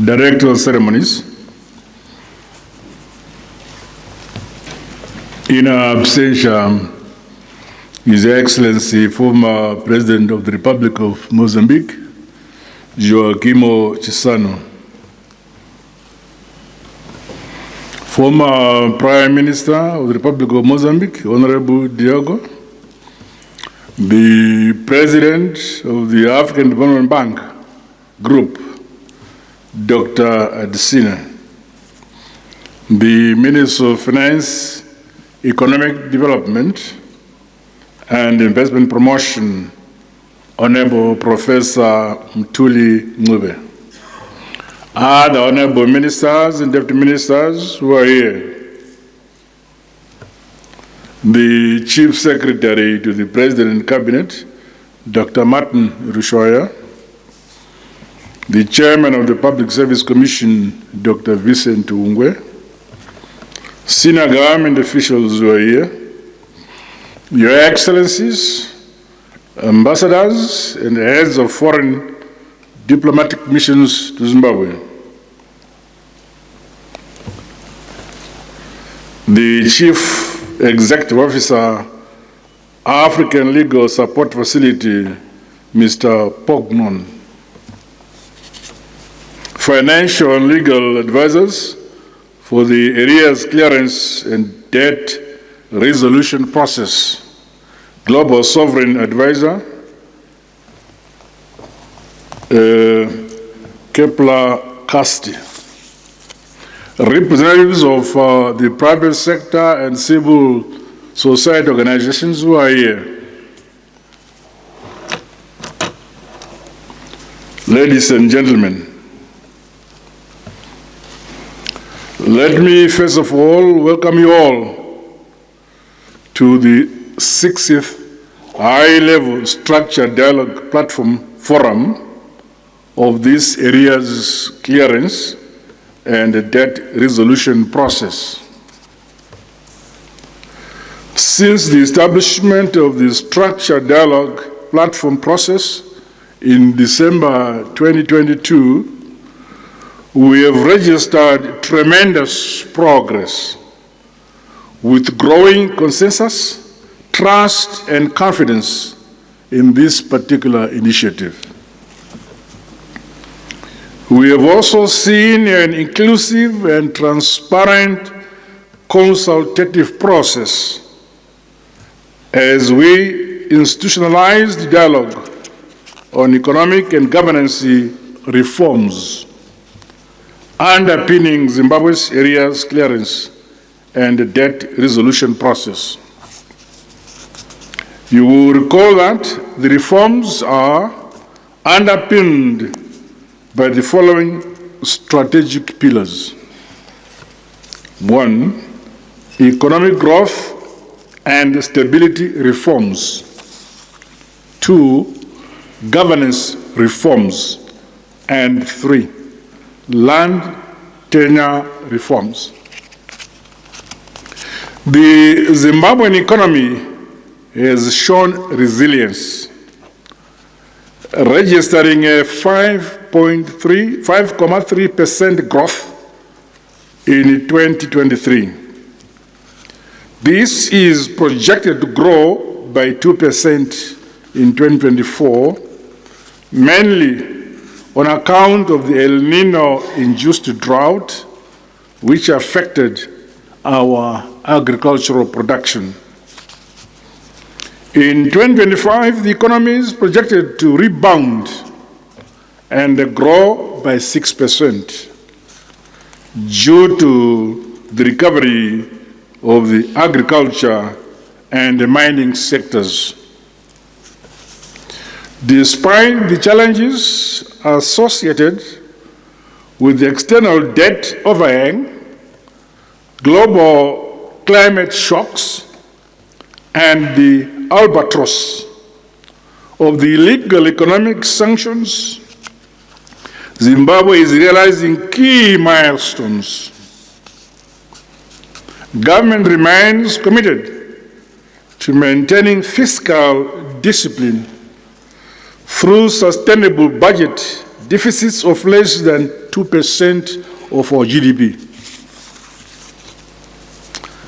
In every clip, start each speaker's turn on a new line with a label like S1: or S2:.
S1: Director of Ceremonies, in absentia, His Excellency, former President of the Republic of Mozambique, Joaquimo Chissano, former Prime Minister of the Republic of Mozambique, Honorable Diogo, the President of the African Development Bank Group, Dr. Adesina, the Minister of Finance, Economic Development and Investment Promotion, Honorable Professor Mtuli Ngube, other Honorable Ministers and Deputy Ministers who are here, the Chief Secretary to the President Cabinet, Dr. Martin Rushoya, the Chairman of the Public Service Commission, Dr. Vincent Ungwe, senior government officials who are here, Your Excellencies, ambassadors, and heads of foreign diplomatic missions to Zimbabwe, the Chief Executive Officer, African Legal Support Facility, Mr. Pognon, financial and legal advisors for the arrears clearance and debt resolution process, Global Sovereign Advisor, Kepler Casti, representatives of the private sector and civil society organizations who are here, ladies and gentlemen, let me first of all welcome you all to the 60th High-Level Structured Dialogue Platform Forum of this arrears clearance and debt resolution process. Since the establishment of the Structured Dialogue Platform process in December 2022, we have registered tremendous progress with growing consensus, trust, and confidence in this particular initiative. We have also seen an inclusive and transparent consultative process as we institutionalize the dialogue on economic and governance reforms underpinning Zimbabwe's arrears clearance and debt resolution process. You will recall that the reforms are underpinned by the following strategic pillars. 1, economic growth and stability reforms. 2, governance reforms. And 3, land tenure reforms. The Zimbabwean economy has shown resilience, registering a 5.3% growth in 2023. This is projected to grow by 2% in 2024, mainly on account of the El Nino-induced drought, which affected our agricultural production. In 2025, the economy is projected to rebound and grow by 6% due to the recovery of the agriculture and the mining sectors. Despite the challenges associated with the external debt overhang, global climate shocks, and the albatross of the illegal economic sanctions, Zimbabwe is realizing key milestones. Government remains committed to maintaining fiscal discipline through sustainable budget deficits of less than 2% of our GDP.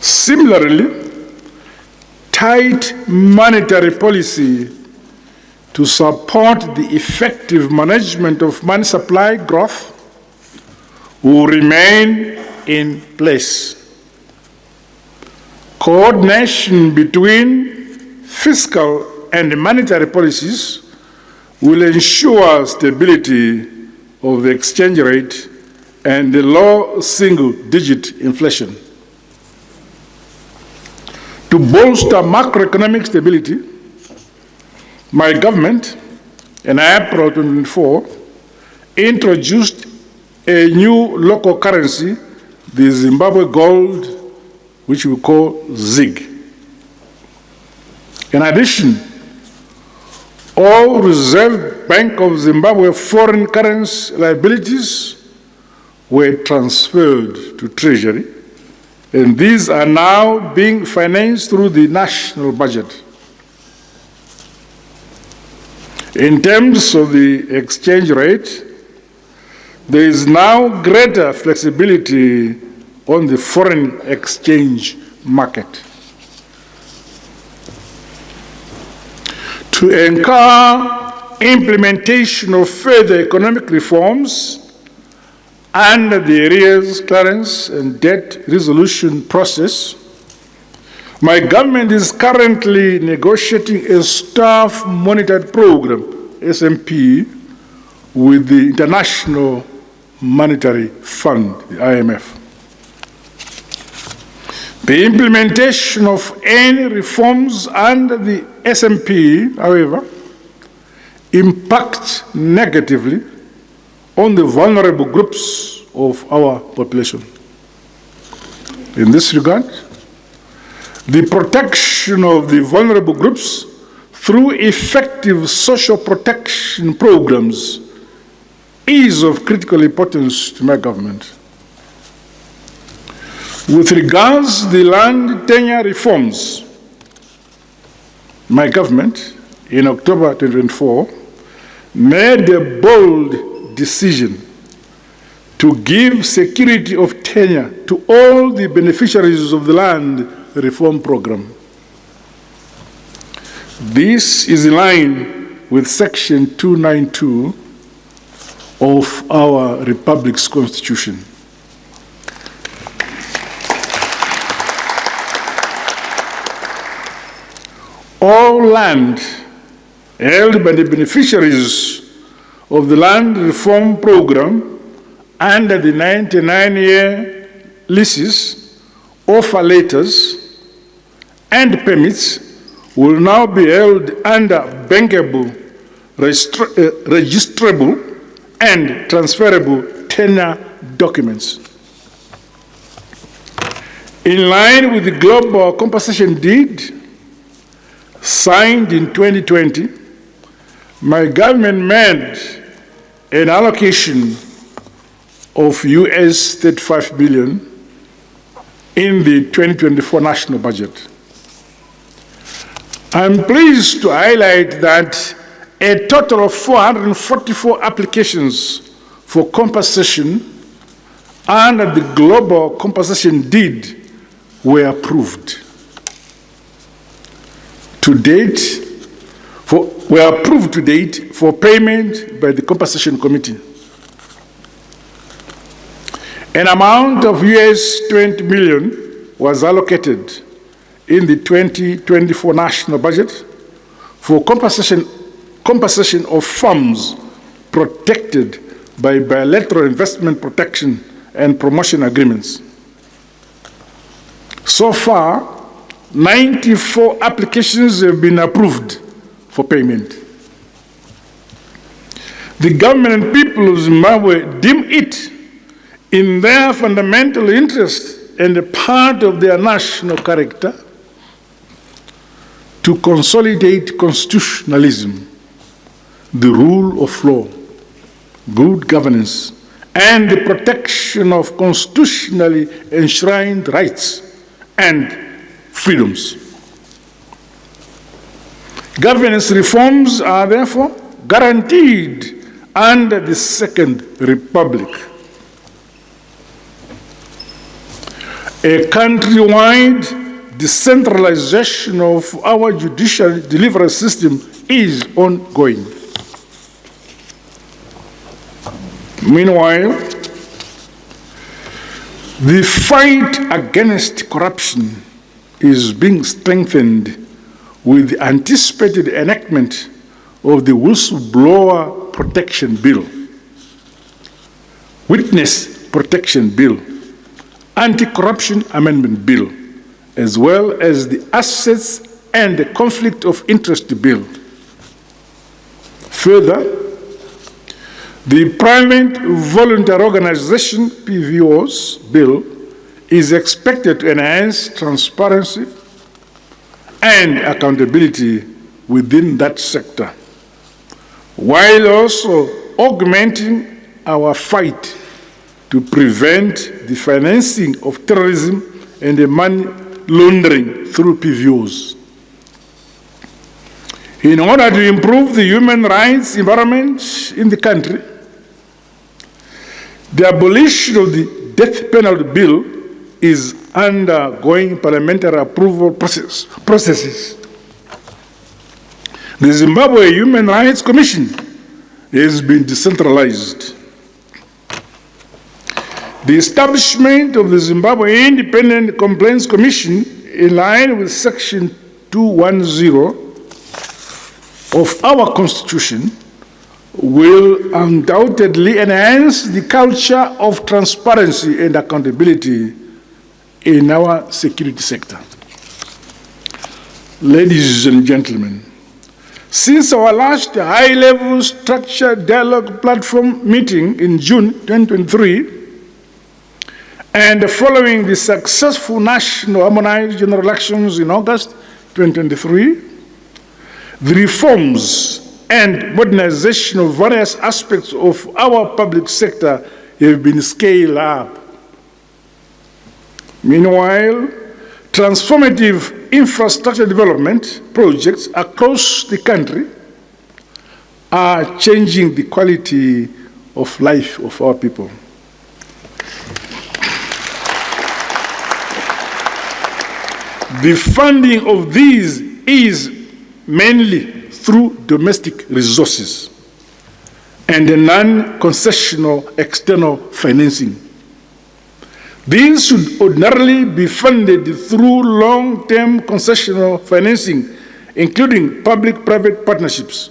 S1: Similarly, tight monetary policy to support the effective management of money supply growth will remain in place. Coordination between fiscal and monetary policies will ensure stability of the exchange rate and the low single-digit inflation. To bolster macroeconomic stability, my government, in April 2024, introduced a new local currency, the Zimbabwe gold, which we call ZiG. In addition, all Reserve Bank of Zimbabwe foreign currency liabilities were transferred to Treasury, and these are now being financed through the national budget. In terms of the exchange rate, there is now greater flexibility on the foreign exchange market. To encourage implementation of further economic reforms under the arrears clearance and debt resolution process, my government is currently negotiating a staff-monitored program, SMP, with the International Monetary Fund, the IMF. The implementation of any reforms under the SMP, however, impacts negatively on the vulnerable groups of our population. In this regard, the protection of the vulnerable groups through effective social protection programs is of critical importance to my government. With regards to the land tenure reforms, my government, in October 2024, made a bold decision to give security of tenure to all the beneficiaries of the land reform program. This is in line with Section 292 of our Republic's Constitution. All land held by the beneficiaries of the land reform program under the 99-year leases, offer letters, and permits will now be held under bankable, registrable, and transferable tenure documents. In line with the Global Compensation Deed signed in 2020, my government made an allocation of US $35 billion in the 2024 national budget. I'm pleased to highlight that a total of 444 applications for compensation under the Global Compensation Deed were approved. Were approved to date for payment by the Compensation Committee. An amount of US $20 million was allocated in the 2024 national budget for compensation of firms protected by bilateral investment protection and promotion agreements. So far, 94 applications have been approved for payment. The government and people of Zimbabwe deem it in their fundamental interest and a part of their national character to consolidate constitutionalism, the rule of law, good governance, and the protection of constitutionally enshrined rights and freedoms. Governance reforms are therefore guaranteed under the Second Republic. A countrywide decentralization of our judicial delivery system is ongoing. Meanwhile, the fight against corruption is being strengthened with the anticipated enactment of the Whistleblower Protection Bill, Witness Protection Bill, Anti-Corruption Amendment Bill, as well as the Assets and the Conflict of Interest Bill. Further, the Private Voluntary Organization PVO's bill is expected to enhance transparency and accountability within that sector, while also augmenting our fight to prevent the financing of terrorism and the money laundering through PVOs. In order to improve the human rights environment in the country, the abolition of the death penalty bill is undergoing parliamentary approval processes. The Zimbabwe Human Rights Commission has been decentralized. The establishment of the Zimbabwe Independent Complaints Commission, in line with Section 210 of our Constitution, will undoubtedly enhance the culture of transparency and accountability in our security sector. Ladies and gentlemen, since our last high-level structured dialogue platform meeting in June 2023, and following the successful national harmonized general elections in August 2023, the reforms and modernization of various aspects of our public sector have been scaled up. Meanwhile, transformative infrastructure development projects across the country are changing the quality of life of our people. The funding of these is mainly through domestic resources and a non-concessional external financing. These should ordinarily be funded through long-term concessional financing, including public-private partnerships.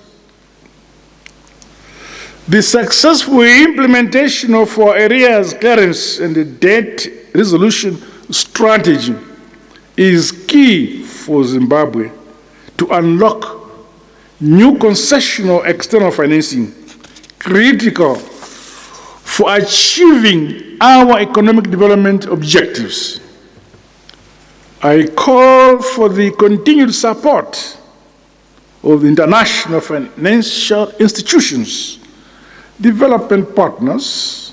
S1: The successful implementation of our arrears clearance and the debt resolution strategy is key for Zimbabwe to unlock new concessional external financing, critical for achieving our economic development objectives. I call for the continued support of the international financial institutions, development partners,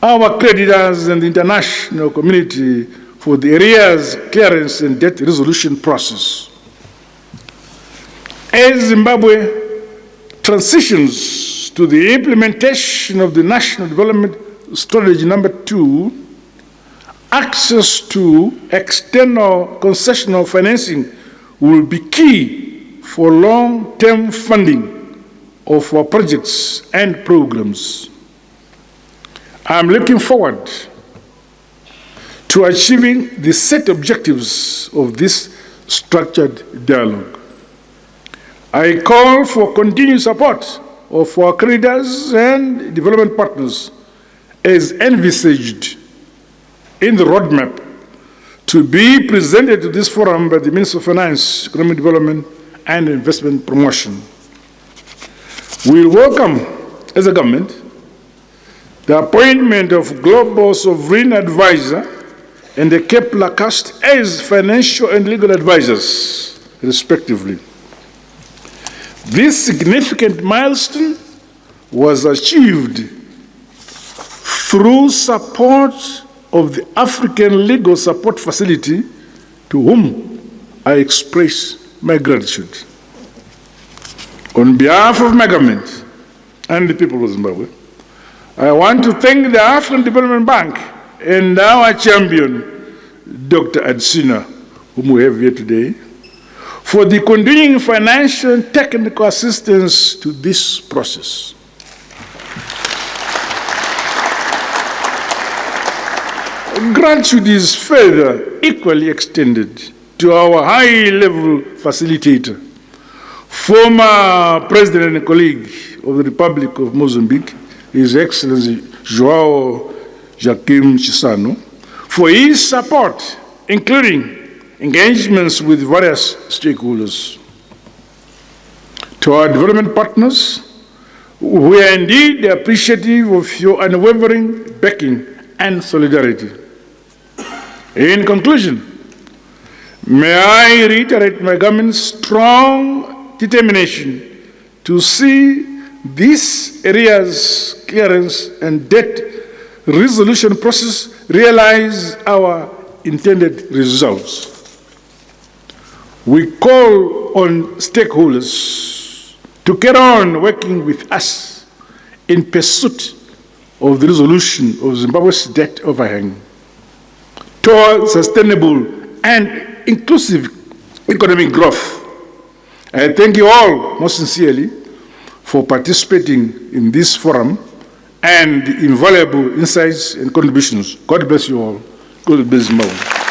S1: our creditors, and the international community for the arrears clearance and debt resolution process. As Zimbabwe transitions to the implementation of the National Development Strategy number 2, access to external concessional financing will be key for long-term funding of our projects and programs. I'm looking forward to achieving the set objectives of this structured dialogue. I call for continued support of our creditors and development partners as envisaged in the roadmap to be presented to this forum by the Minister of Finance, Economic Development and Investment Promotion. We welcome, as a government, the appointment of Global Sovereign Advisor and the Kepler Cast as financial and legal advisors, respectively. This significant milestone was achieved through support of the African Legal Support Facility, to whom I express my gratitude. On behalf of my government, and the people of Zimbabwe. I want to thank the African Development Bank and our champion, Dr. Adsina, whom we have here today, for the continuing financial and technical assistance to this process. Gratitude is further equally extended to our high-level facilitator, former President and colleague of the Republic of Mozambique, His Excellency João Joaquim Chissano, for his support, including engagements with various stakeholders. To our development partners, we are indeed appreciative of your unwavering backing and solidarity. In conclusion, may I reiterate my government's strong determination to see this arrears clearance and debt resolution process realize our intended results. We call on stakeholders to carry on working with us in pursuit of the resolution of Zimbabwe's debt overhang toward sustainable and inclusive economic growth. I thank you all most sincerely for participating in this forum and the invaluable insights and contributions. God bless you all. God bless Zimbabwe.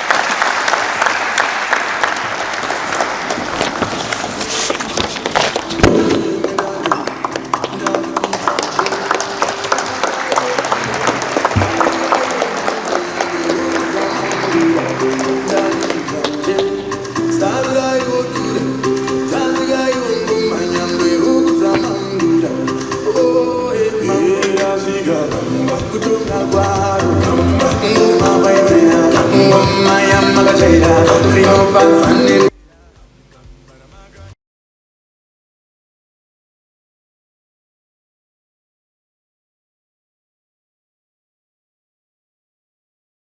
S2: Mnangagwa,